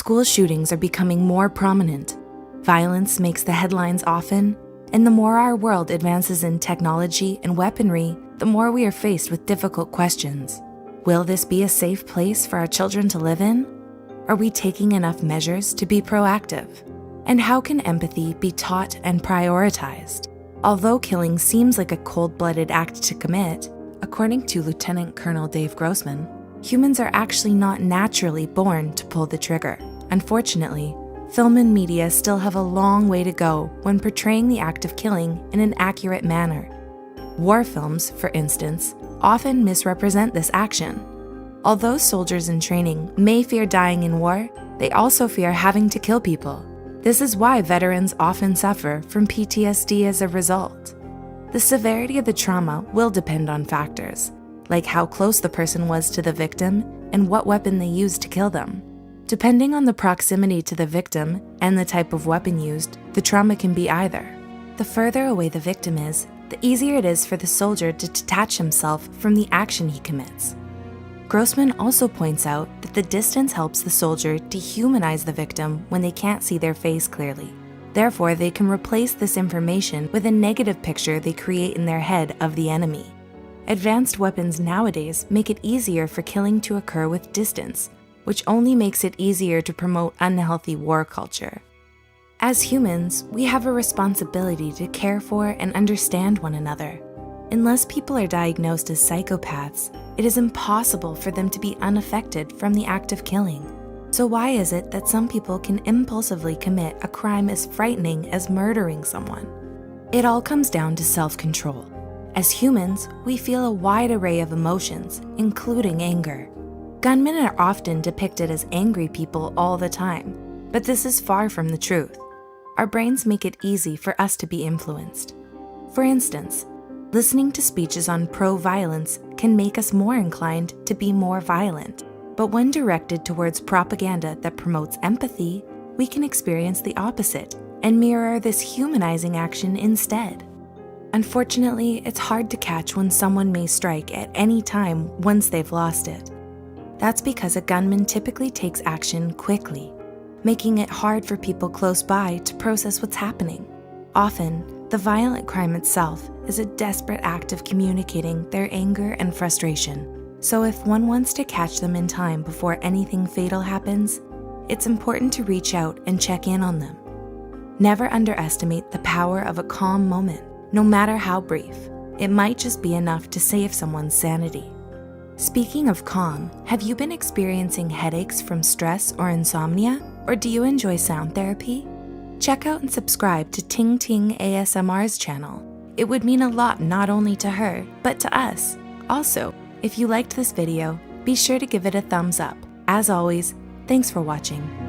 school shootings are becoming more prominent. Violence makes the headlines often, and the more our world advances in technology and weaponry, the more we are faced with difficult questions. Will this be a safe place for our children to live in? Are we taking enough measures to be proactive? And how can empathy be taught and prioritized? Although killing seems like a cold-blooded act to commit, according to Lieutenant Colonel Dave Grossman, humans are actually not naturally born to pull the trigger. Unfortunately, film and media still have a long way to go when portraying the act of killing in an accurate manner. War films, for instance, often misrepresent this action. Although soldiers in training may fear dying in war, they also fear having to kill people. This is why veterans often suffer from PTSD as a result. The severity of the trauma will depend on factors, like how close the person was to the victim and what weapon they used to kill them. Depending on the proximity to the victim and the type of weapon used, the trauma can be either. The further away the victim is, the easier it is for the soldier to detach himself from the action he commits. Grossman also points out that the distance helps the soldier dehumanize the victim when they can't see their face clearly. Therefore, they can replace this information with a negative picture they create in their head of the enemy. Advanced weapons nowadays make it easier for killing to occur with distance, which only makes it easier to promote unhealthy war culture. As humans, we have a responsibility to care for and understand one another. Unless people are diagnosed as psychopaths, it is impossible for them to be unaffected from the act of killing. So why is it that some people can impulsively commit a crime as frightening as murdering someone? It all comes down to self-control. As humans, we feel a wide array of emotions, including anger. Gunmen are often depicted as angry people all the time, but this is far from the truth. Our brains make it easy for us to be influenced. For instance, listening to speeches on pro-violence can make us more inclined to be more violent. But when directed towards propaganda that promotes empathy, we can experience the opposite and mirror this humanizing action instead. Unfortunately, it's hard to catch when someone may strike at any time once they've lost it. That's because a gunman typically takes action quickly, making it hard for people close by to process what's happening. Often, the violent crime itself is a desperate act of communicating their anger and frustration. So if one wants to catch them in time before anything fatal happens, it's important to reach out and check in on them. Never underestimate the power of a calm moment, no matter how brief. It might just be enough to save someone's sanity. Speaking of calm, have you been experiencing headaches from stress or insomnia? Or do you enjoy sound therapy? Check out and subscribe to Ting Ting ASMR's channel. It would mean a lot not only to her, but to us. Also, if you liked this video, be sure to give it a thumbs up. As always, thanks for watching.